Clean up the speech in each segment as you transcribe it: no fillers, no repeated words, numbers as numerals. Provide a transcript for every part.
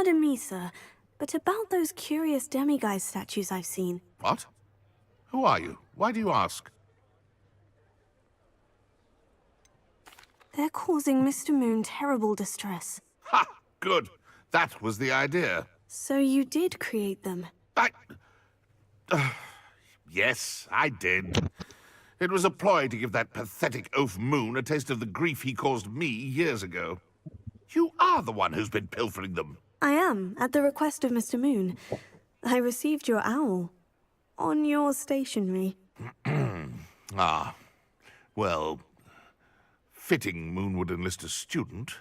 Pardon me, sir, but about those curious demiguise statues I've seen. What? Who are you? Why do you ask? They're causing Mr. Moon terrible distress. Ha! Good. That was the idea. So you did create them? Yes, I did. It was a ploy to give that pathetic oaf Moon a taste of the grief he caused me years ago. You are the one who's been pilfering them. I am, at the request of Mr. Moon. I received your owl. On your stationery. Ah. Well, fitting Moon would enlist a student.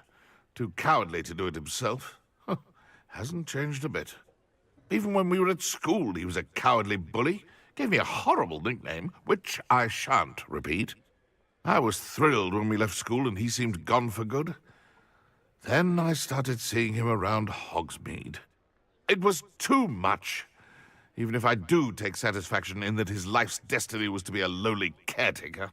Too cowardly to do it himself. Hasn't changed a bit. Even when we were at school, he was a cowardly bully. Gave me a horrible nickname, which I shan't repeat. I was thrilled when we left school and he seemed gone for good. Then I started seeing him around Hogsmeade. It was too much. Even if I do take satisfaction in that his life's destiny was to be a lowly caretaker.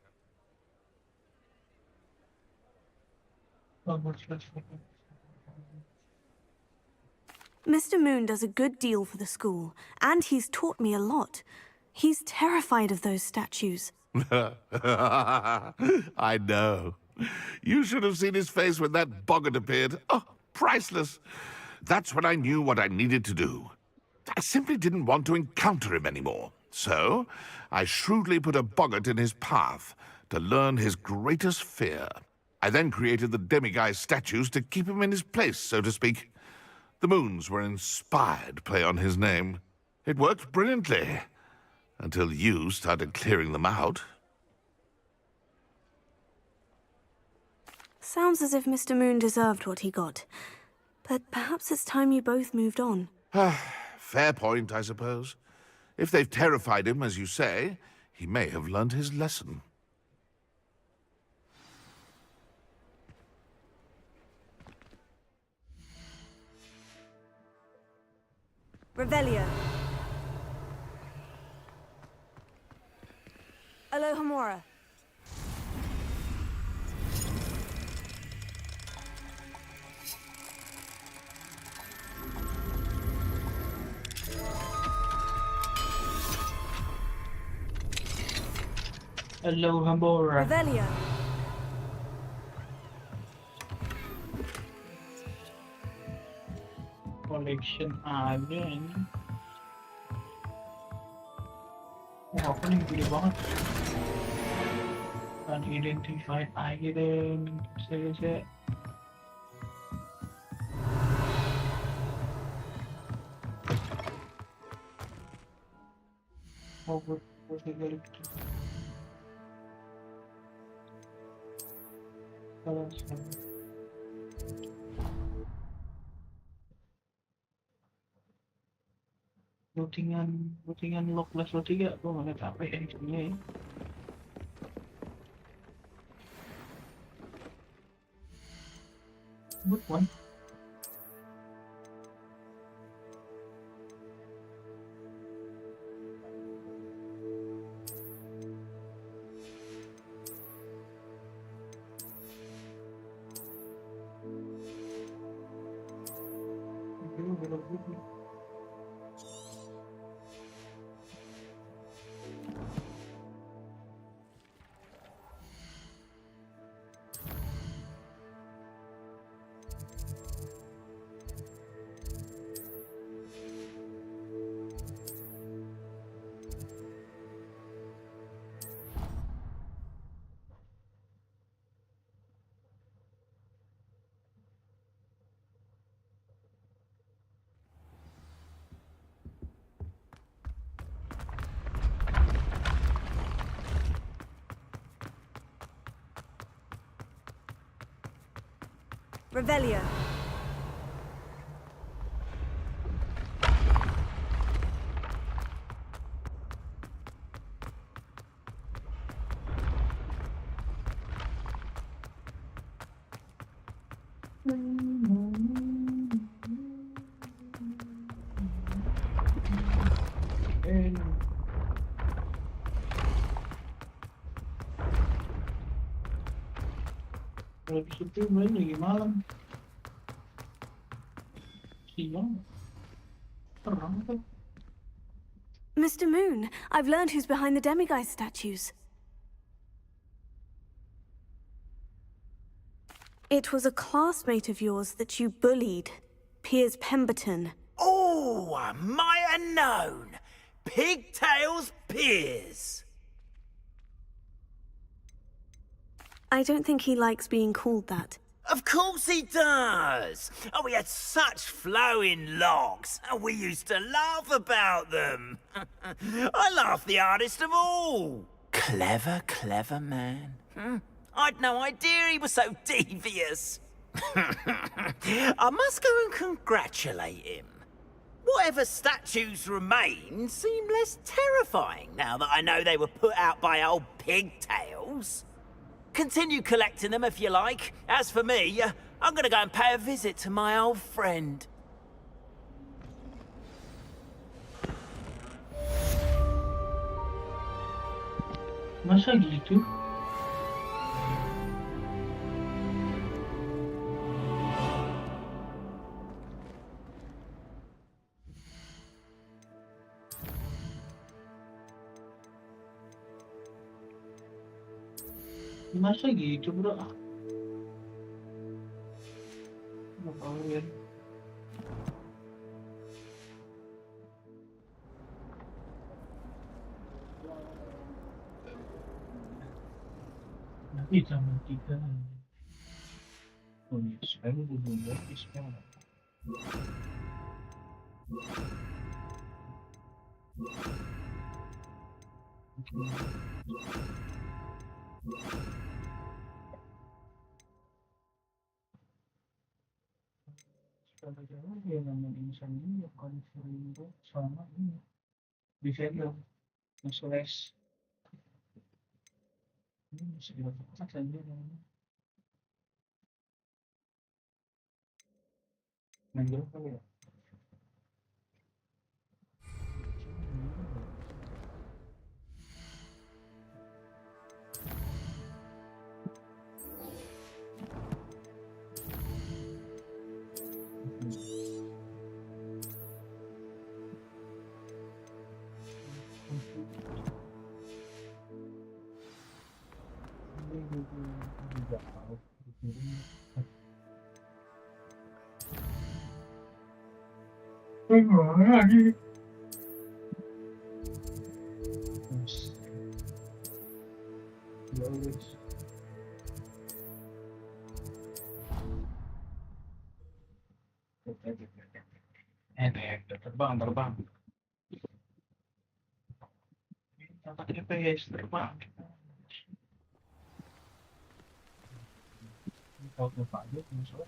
Mr. Moon does a good deal for the school, and he's taught me a lot. He's terrified of those statues. I know. You should have seen his face when that boggart appeared. Oh, priceless. That's when I knew what I needed to do. I simply didn't want to encounter him anymore. So, I shrewdly put a boggart in his path to learn his greatest fear. I then created the demiguise statues to keep him in his place, so to speak. The moons were an inspired play on his name. It worked brilliantly. Until you started clearing them out. Sounds as if Mr. Moon deserved what he got. But perhaps it's time you both moved on. Fair point, I suppose. If they've terrified him, as you say, he may have learned his lesson. Revelio. Alohomora. Alohomora. Revelio. Collection again. Wah, apa nih gede banget. Unidentified item. Saya. Hogwarts segala gitu. Kalau lootingan log level 3 gua nggak capek ya isinya ya. Good one. Revelio. Kalau di situ main lagi malam. Siang terang tuh. Mr. Moon, I've learned who's behind the demiguise statues. It was a classmate of yours that you bullied, Piers Pemberton. Oh, I might have known. Pigtails Piers. I don't think he likes being called that. Of course he does. Oh, we had such flowing locks, and we used to laugh about them. I laughed the hardest of all. Clever, clever man. I'd no idea he was so devious. I must go and congratulate him. Whatever statues remain seem less terrifying now that I know they were put out by old pigtails. Continue collecting them if you like. As for me, I'm gonna go and pay a visit to my old friend. Masa gitu? Masa gitu bro? Nggak tahu ya. Nanti jam 3. Oh iya, sekarang belum lagi sekarang. Sekarang yang namanya insan ini bukan sering sama ini. Bisa dong, masuk les. Ini masih dilakukan saja namanya. Manggil kali ya. Terbang. Tempat TPS terbang. Kalau depan dia sore.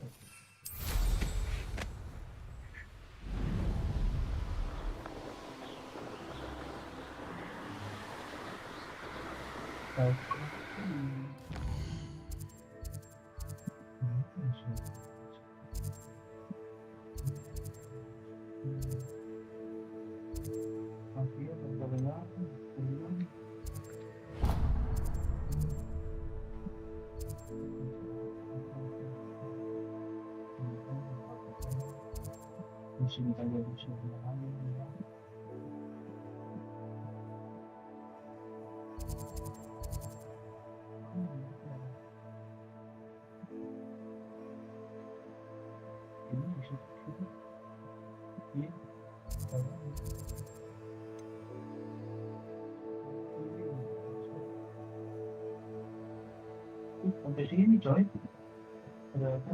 Sini kali ada sebelah ya. Ini bisa kita. Iya. Sampai sini coy. Ada apa?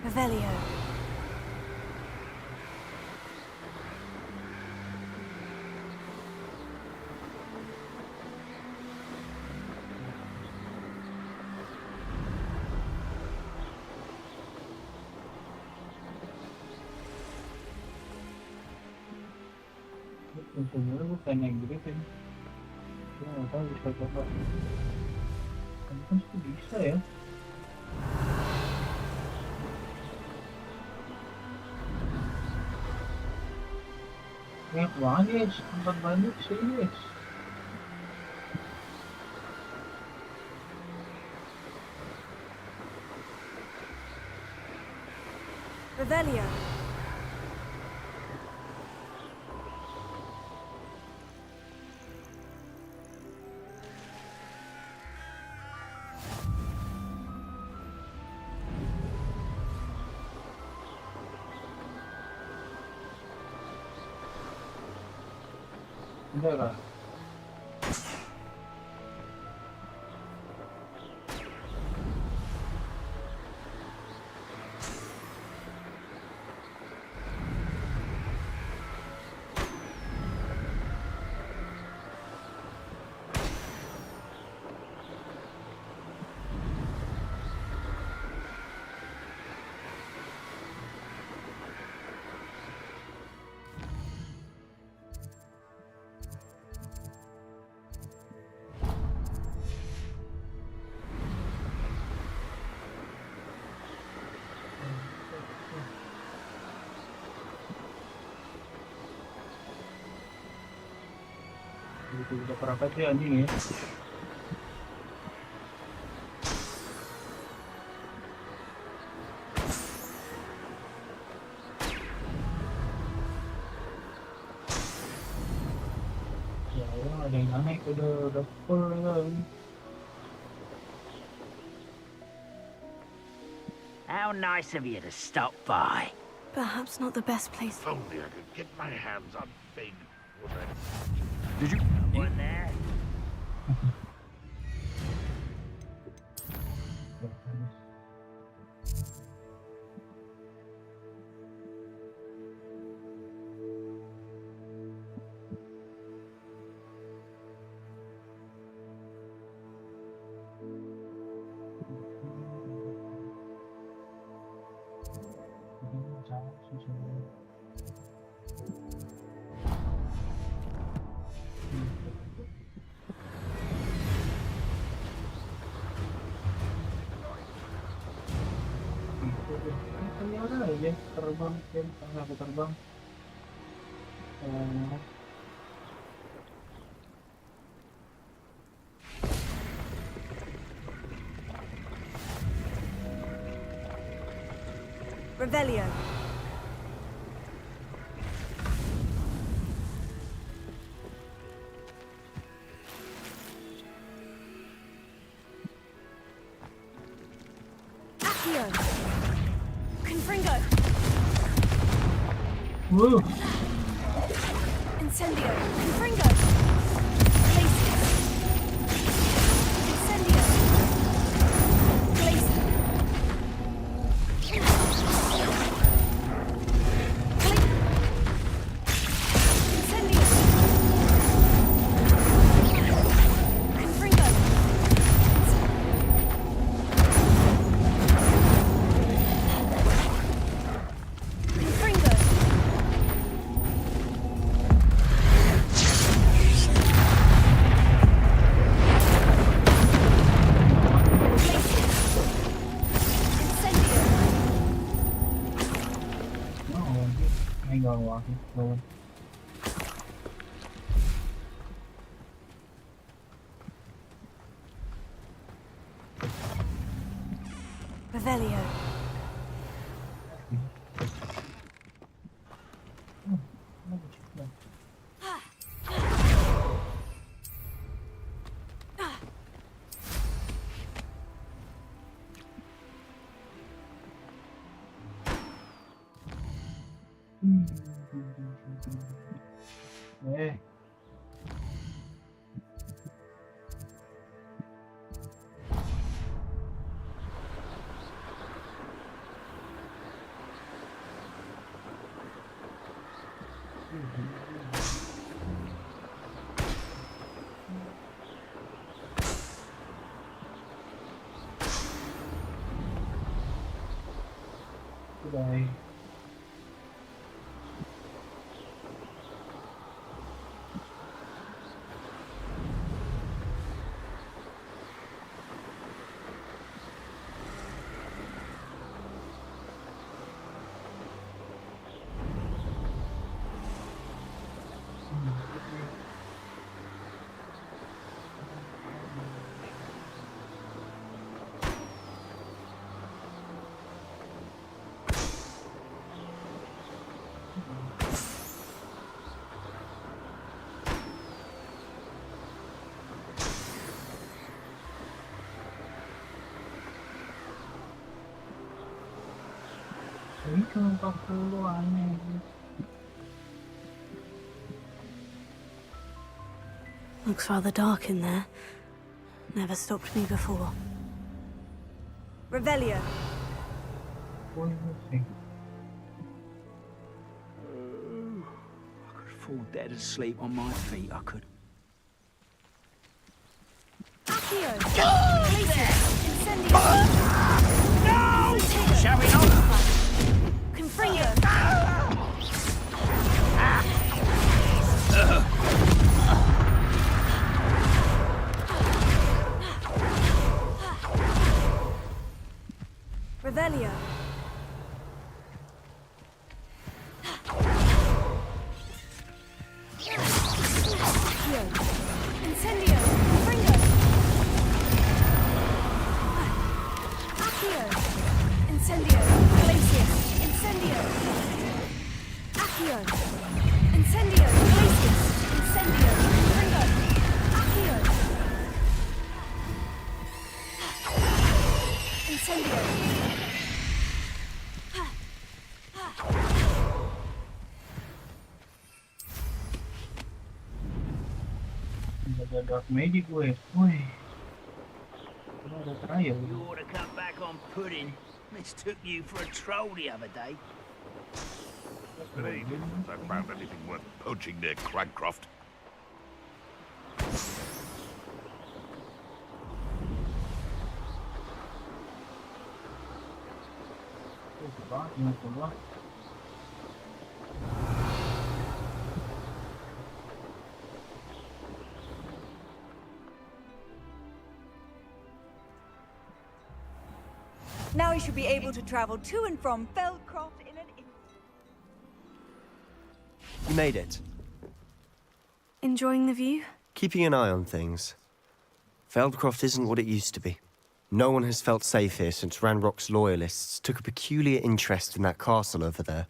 Revelio. Sebenarnya gue pengen gitu kan. Gue nggak tahu bisa coba. Ini kan sudah bisa ya. Banyak banget, tempat banyak sih. Revelio. Udah lah. Itu udah perangkat ya anjing ya. Ya, ada yang naik udah full kan. How nice of you to stop by. Perhaps not the best place. If only I could get my hands on big wood. Did you? One there. Ternyata aja terbang kan, aku terbang. Revelio. Accio. Confringo. Wuh, Incendio. Confringo. Glacius. Incendio. Glacius. Incendio. Confringo. Confringo. Incendio. ini nggak wakil. Revelio. Eh, udah. Ini cuma 40 aneh. Looks rather dark in there. Never stopped me before. Revelio. Pusing. I could fall dead asleep on my feet, I could. Accio! Incendio! No! Showing off! Confringo! Revelio! Accio! Incendio! Confringo! Accio! Incendio! Glacius! Incendio! Accio! Incendio! Glacius! Incendio! Confringo! Accio! Incendio! Ada dark magic gue. Wih. Ini ada trial. You ought to cut back on pudding. Mistook you for a troll the other day. It's been ages since I found anything worth poaching near Cragcroft. Coba. Now we should be able to travel to and from Feldcroft in an instant. You made it. Enjoying the view? Keeping an eye on things. Feldcroft isn't what it used to be. No one has felt safe here since Ranrock's loyalists took a peculiar interest in that castle over there.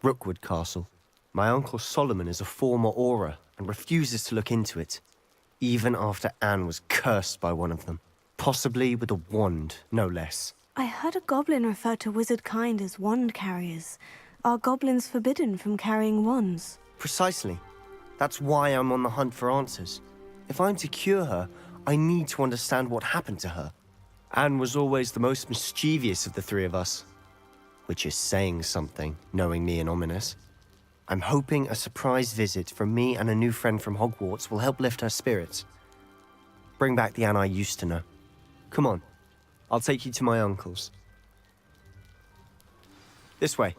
Rookwood Castle. My uncle Solomon is a former Auror and refuses to look into it, even after Anne was cursed by one of them. Possibly with a wand, no less. I heard a goblin refer to wizard kind as wand carriers. Are goblins forbidden from carrying wands? Precisely. That's why I'm on the hunt for answers. If I'm to cure her, I need to understand what happened to her. Anne was always the most mischievous of the three of us. Which is saying something, knowing me and Ominous. I'm hoping a surprise visit from me and a new friend from Hogwarts will help lift her spirits. Bring back the Anne I used to know. Come on, I'll take you to my uncle's. This way.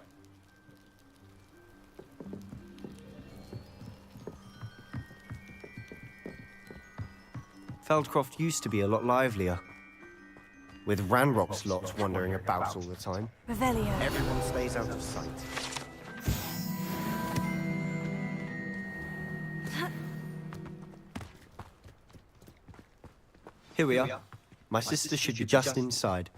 Feldcroft used to be a lot livelier. With Ranrock's lot wandering about all the time. Revelio. Everyone stays out of sight. Here we are. My sister should be just inside.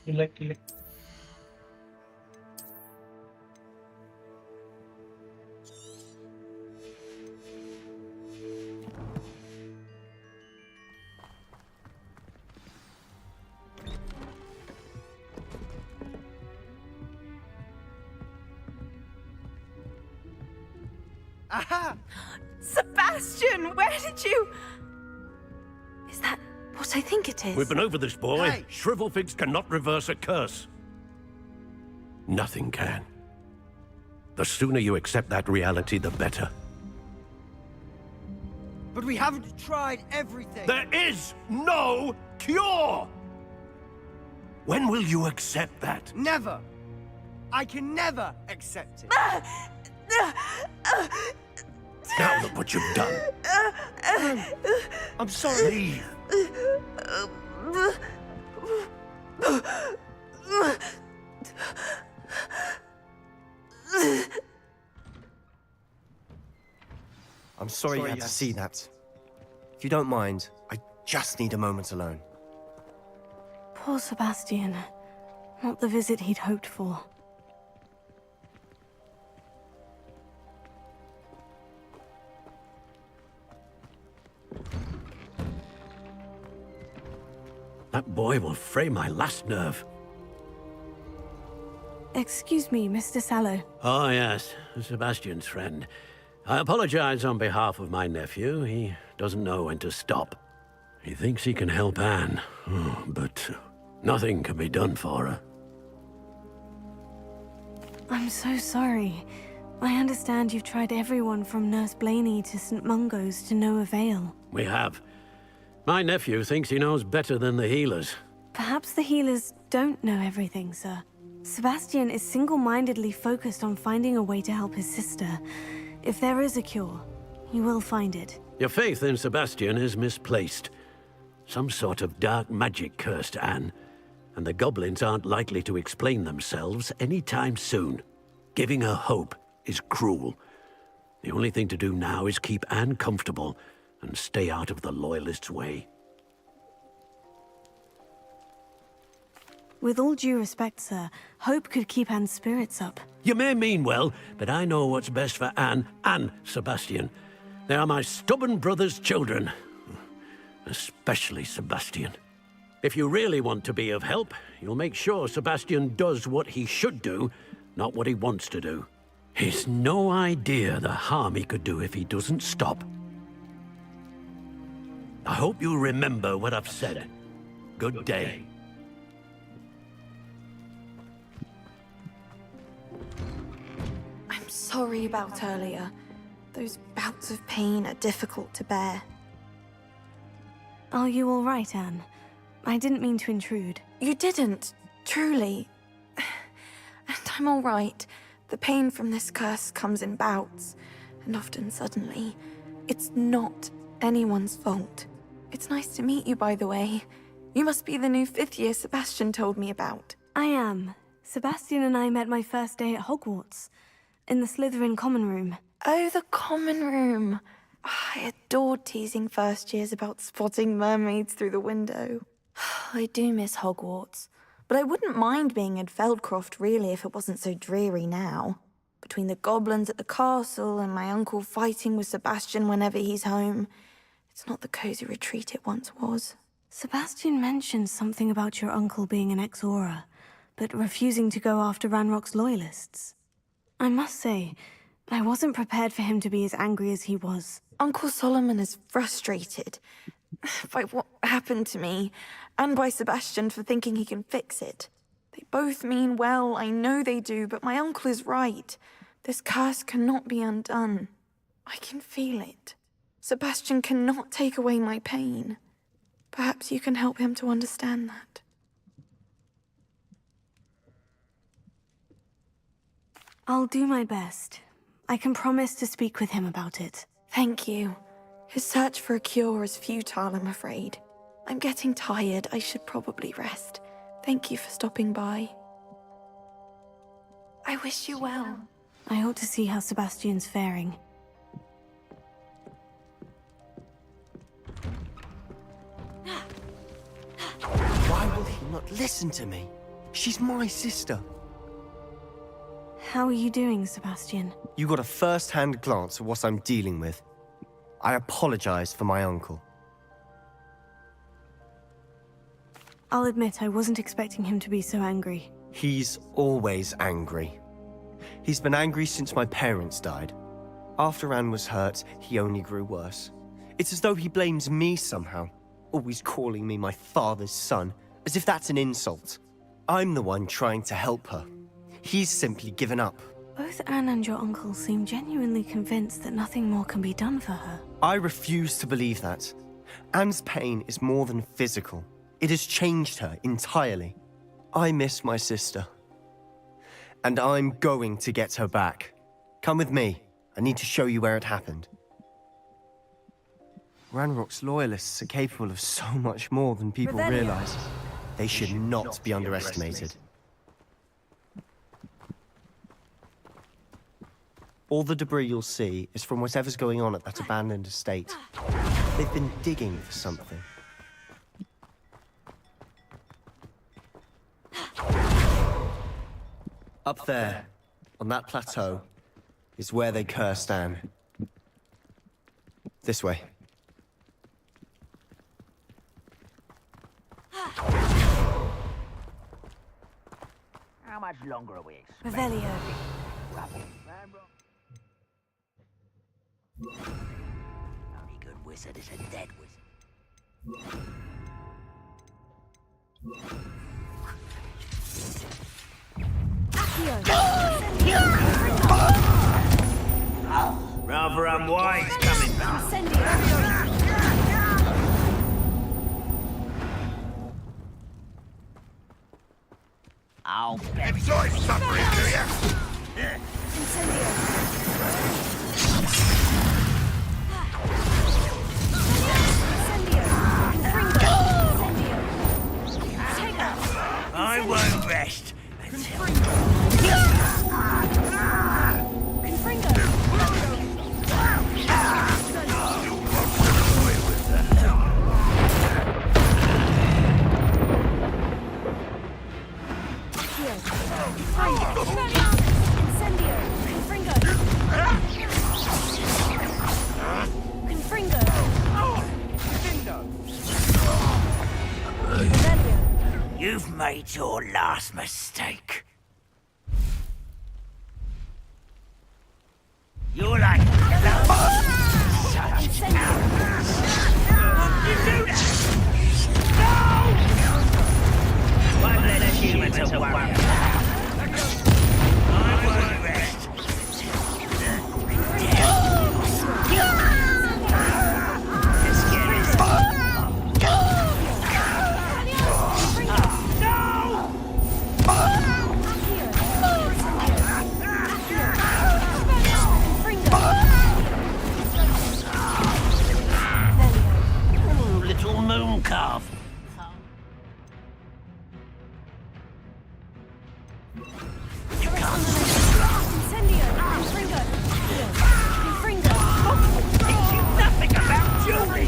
Kilek. Aha! Sebastian, where did you... Is that what I think it is? We've been over this, boy. Hey! Shrivelfigs cannot reverse a curse. Nothing can. The sooner you accept that reality, the better. But we haven't tried everything. There is no cure! When will you accept that? Never! I can never accept it. Now look what you've done. I'm sorry. Leave. I'm sorry you had to see that. If you don't mind, I just need a moment alone. Poor Sebastian. Not the visit he'd hoped for. That boy will fray my last nerve. Excuse me, Mr. Sallow. Oh, yes, Sebastian's friend. I apologize on behalf of my nephew. He doesn't know when to stop. He thinks he can help Anne, but nothing can be done for her. I'm so sorry. I understand you've tried everyone from Nurse Blaney to St. Mungo's to no avail. We have. My nephew thinks he knows better than the healers. Perhaps the healers don't know everything, sir. Sebastian is single-mindedly focused on finding a way to help his sister. If there is a cure, he will find it. Your faith in Sebastian is misplaced. Some sort of dark magic cursed Anne, and the goblins aren't likely to explain themselves anytime soon. Giving her hope is cruel. The only thing to do now is keep Anne comfortable and stay out of the Loyalists' way. With all due respect, sir, hope could keep Anne's spirits up. You may mean well, but I know what's best for Anne and Sebastian. They are my stubborn brother's children. Especially Sebastian. If you really want to be of help, you'll make sure Sebastian does what he should do, not what he wants to do. He's no idea the harm he could do if he doesn't stop. I hope you remember what I've said. Good day. I'm sorry about earlier. Those bouts of pain are difficult to bear. Are you all right, Anne? I didn't mean to intrude. You didn't, truly. And I'm all right. The pain from this curse comes in bouts, and often suddenly. It's not anyone's fault. It's nice to meet you, by the way. You must be the new 5th year Sebastian told me about. I am. Sebastian and I met my first day at Hogwarts, in the Slytherin common room. Oh, the common room. I adored teasing first years about spotting mermaids through the window. I do miss Hogwarts, but I wouldn't mind being in Feldcroft really if it wasn't so dreary now. Between the goblins at the castle and my uncle fighting with Sebastian whenever he's home, it's not the cozy retreat it once was. Sebastian mentioned something about your uncle being an ex-Auror, but refusing to go after Ranrock's loyalists. I must say, I wasn't prepared for him to be as angry as he was. Uncle Solomon is frustrated by what happened to me, and by Sebastian for thinking he can fix it. They both mean well, I know they do, but my uncle is right. This curse cannot be undone. I can feel it. Sebastian cannot take away my pain. Perhaps you can help him to understand that. I'll do my best. I can promise to speak with him about it. Thank you. His search for a cure is futile, I'm afraid. I'm getting tired. I should probably rest. Thank you for stopping by. I wish you well. I ought to see how Sebastian's faring. Why will he not listen to me? She's my sister. How are you doing, Sebastian? You got a first-hand glance at what I'm dealing with. I apologize for my uncle. I'll admit I wasn't expecting him to be so angry. He's always angry. He's been angry since my parents died. After Anne was hurt, he only grew worse. It's as though he blames me somehow, always calling me my father's son, as if that's an insult. I'm the one trying to help her. He's simply given up. Both Anne and your uncle seem genuinely convinced that nothing more can be done for her. I refuse to believe that. Anne's pain is more than physical. It has changed her entirely. I miss my sister. And I'm going to get her back. Come with me. I need to show you where it happened. Ranrock's loyalists are capable of so much more than people realize. They should not be underestimated. All the debris you'll see is from whatever's going on at that abandoned estate. They've been digging for something. Up there, on that plateau, is where they cursed Anne. This way. How much longer are we expecting? Revelio. Only good wizard is a dead wizard. Rather unwise coming back. I'll bet. Enjoy suffering, do you? I won't rest until... You've made your last mistake. You're like... Such... You do that! No! Won't let a human to worry about. I won't rest. Little moon calf. You can't. Teach you nothing about jewelry.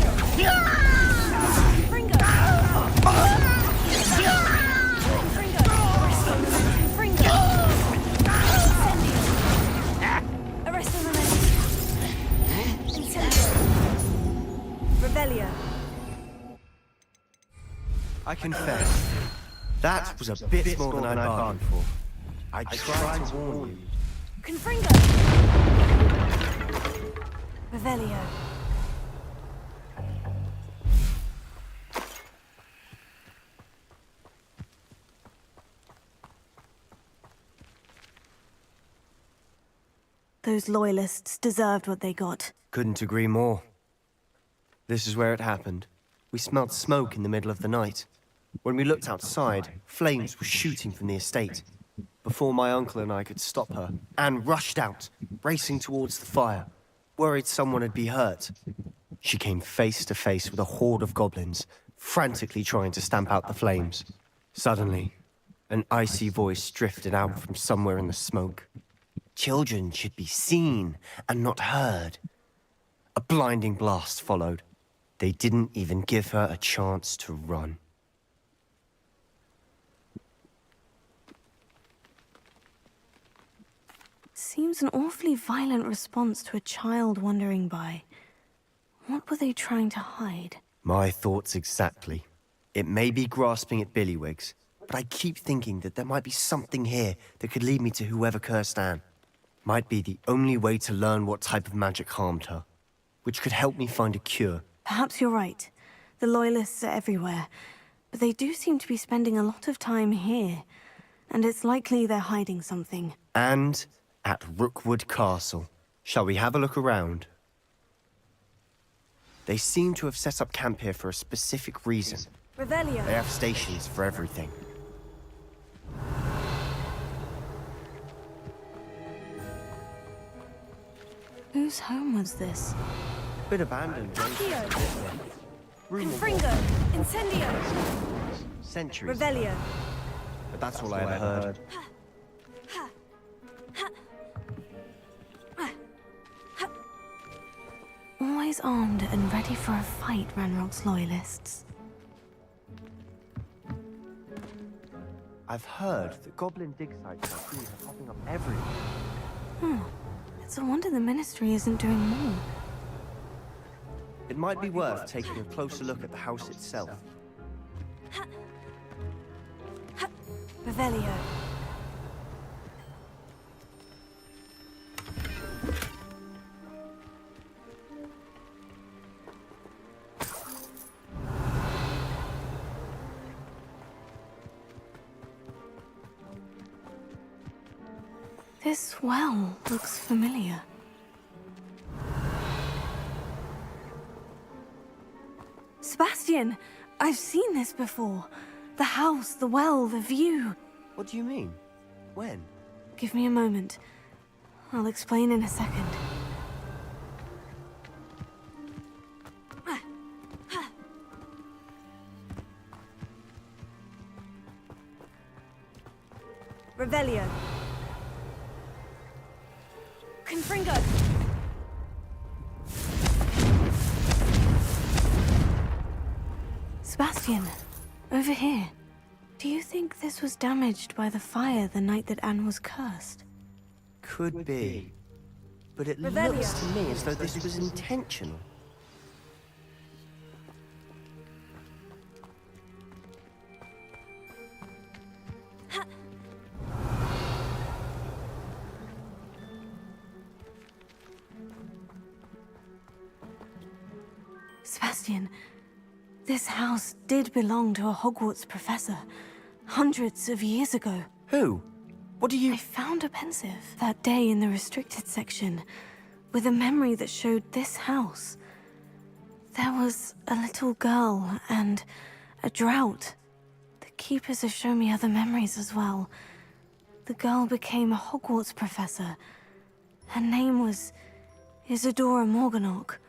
I confess, that was a bit more than I bargained for. I tried to warn you. Confringo! Revelio. Those loyalists deserved what they got. Couldn't agree more. This is where it happened. We smelled smoke in the middle of the night. When we looked outside, flames were shooting from the estate. Before my uncle and I could stop her, Anne rushed out, racing towards the fire, worried someone had been hurt. She came face to face with a horde of goblins, frantically trying to stamp out the flames. Suddenly, an icy voice drifted out from somewhere in the smoke. Children should be seen and not heard. A blinding blast followed. They didn't even give her a chance to run. Seems an awfully violent response to a child wandering by. What were they trying to hide? My thoughts exactly. It may be grasping at Billywigs, but I keep thinking that there might be something here that could lead me to whoever cursed Anne. Might be the only way to learn what type of magic harmed her, which could help me find a cure. Perhaps you're right. The Loyalists are everywhere, but they do seem to be spending a lot of time here, and it's likely they're hiding something. And at Rookwood Castle. Shall we have a look around? They seem to have set up camp here for a specific reason. Revelio. They have stations for everything. Whose home was this? Bit abandoned. Confringo! Incendio! Centuries. Revelio. But that's all I ever heard. Always always armed and ready for a fight, Ranrock's loyalists. I've heard that goblin dig sites like these are popping up everywhere. It's a wonder the Ministry isn't doing more. It might be worth taking a closer look at the house itself. Revelio. This well looks familiar. Sebastian, I've seen this before. The house, the well, the view. What do you mean? When? Give me a moment. I'll explain in a second. Revelio. Confringo. Sebastian, over here. Do you think this was damaged by the fire the night that Anne was cursed? Could be. But it Revelio. looks to me as though this was intentional. Sebastian, this house did belong to a Hogwarts professor, hundreds of years ago. Who? What do you... I found a pensive that day in the restricted section, with a memory that showed this house. There was a little girl and a drought. The keepers have shown me other memories as well. The girl became a Hogwarts professor. Her name was Isadora Morganach.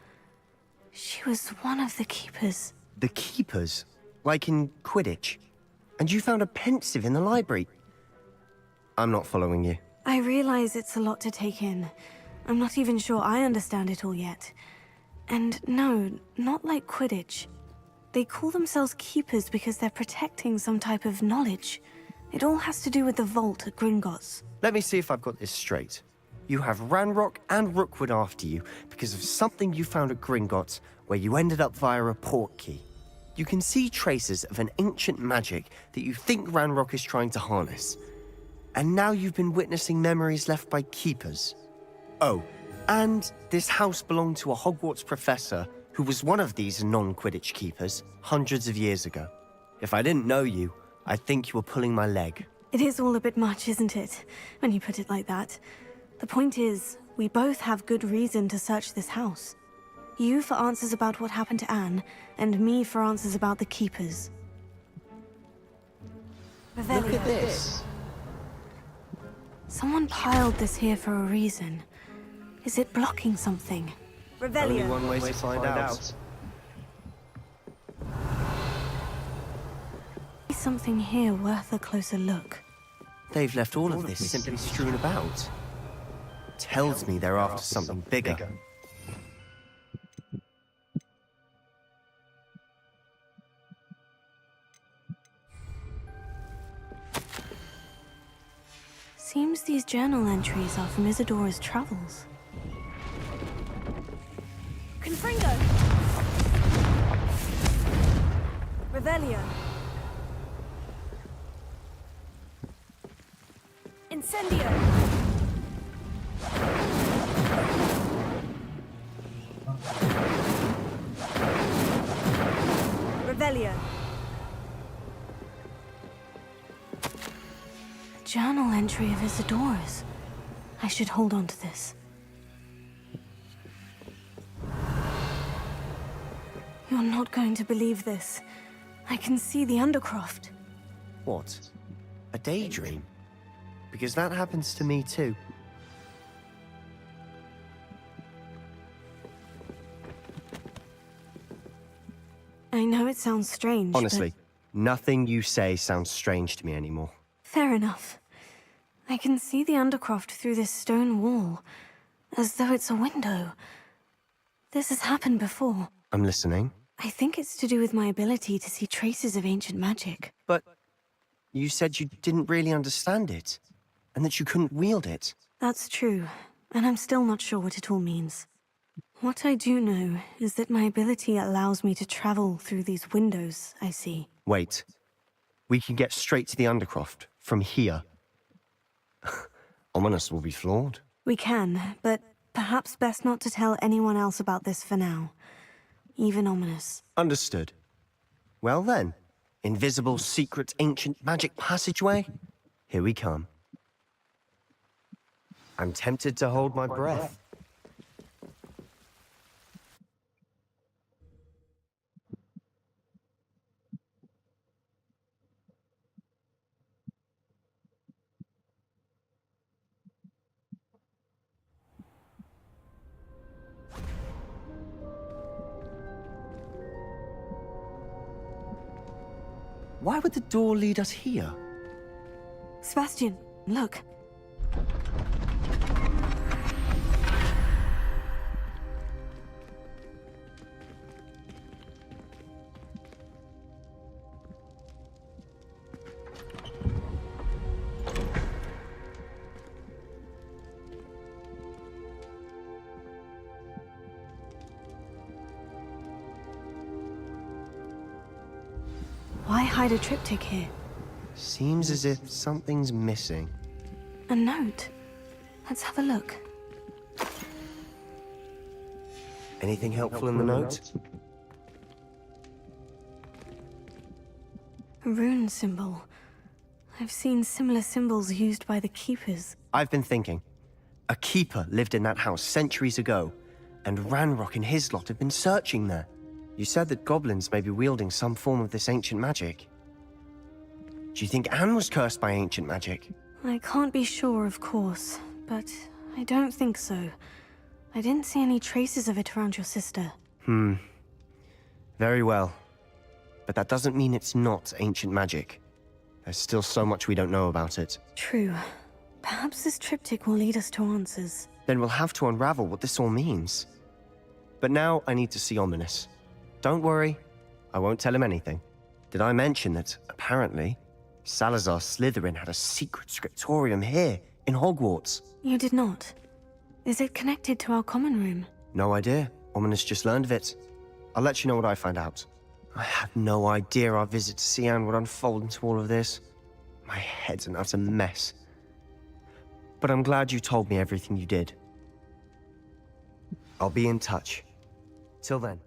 She was one of the keepers. The keepers? Like in Quidditch? And you found a pensive in the library? I'm not following you. I realize it's a lot to take in. I'm not even sure I understand it all yet. And no, not like Quidditch. They call themselves keepers because they're protecting some type of knowledge. It all has to do with the vault at Gringotts. Let me see if I've got this straight. You have Ranrock and Rookwood after you because of something you found at Gringotts where you ended up via a portkey. You can see traces of an ancient magic that you think Ranrock is trying to harness. And now you've been witnessing memories left by keepers. Oh, and this house belonged to a Hogwarts professor who was one of these non-Quidditch keepers hundreds of years ago. If I didn't know you, I'd think you were pulling my leg. It is all a bit much, isn't it? When you put it like that. The point is, we both have good reason to search this house. You for answers about what happened to Anne, and me for answers about the keepers. Look at this. Someone piled this here for a reason. Is it blocking something? Only one way to find out. Is something here worth a closer look? They've left all of this simply strewn about. Tells me they're after something bigger. Seems these journal entries are from Isadora's travels. Confringo! Revelio! Incendio! Revelio! Journal entry of Isadora's. I should hold on to this. You're not going to believe this. I can see the Undercroft. What? A daydream? Because that happens to me too. I know it sounds strange, Honestly, nothing you say sounds strange to me anymore. Fair enough. I can see the Undercroft through this stone wall, as though it's a window. This has happened before. I'm listening. I think it's to do with my ability to see traces of ancient magic. But you said you didn't really understand it, and that you couldn't wield it. That's true, and I'm still not sure what it all means. What I do know is that my ability allows me to travel through these windows I see. Wait. We can get straight to the Undercroft from here. Ominous will be floored. We can, but perhaps best not to tell anyone else about this for now. Even Ominous. Understood. Well then, invisible, secret, ancient magic passageway? Here we come. I'm tempted to hold my breath. Why would the door lead us here? Sebastian, look. Why hide a triptych here? Seems as if something's missing. A note. Let's have a look. Anything helpful in the note? A rune symbol. I've seen similar symbols used by the keepers. I've been thinking. A keeper lived in that house centuries ago, and Ranrock and his lot have been searching there. You said that goblins may be wielding some form of this ancient magic. Do you think Anne was cursed by ancient magic? I can't be sure, of course, but I don't think so. I didn't see any traces of it around your sister. Very well. But that doesn't mean it's not ancient magic. There's still so much we don't know about it. True. Perhaps this triptych will lead us to answers. Then we'll have to unravel what this all means. But now I need to see Ominous. Don't worry, I won't tell him anything. Did I mention that, apparently, Salazar Slytherin had a secret scriptorium here, in Hogwarts? You did not. Is it connected to our common room? No idea. Ominous just learned of it. I'll let you know what I find out. I had no idea our visit to Cian would unfold into all of this. My head's an utter mess. But I'm glad you told me everything you did. I'll be in touch. Till then.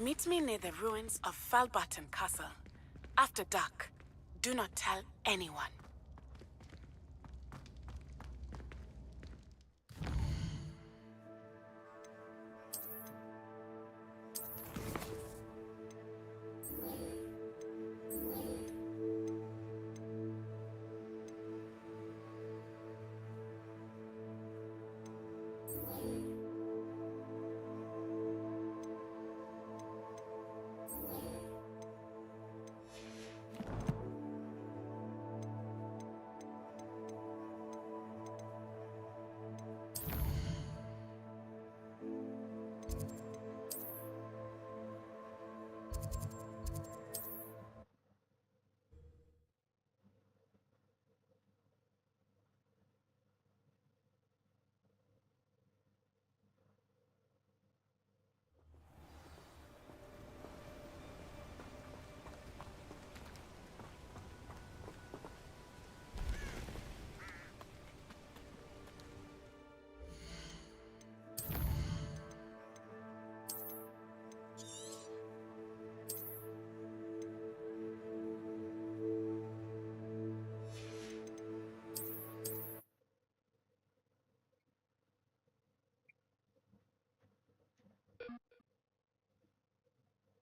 Meet me near the ruins of Falbaton Castle. After dark. Do not tell anyone.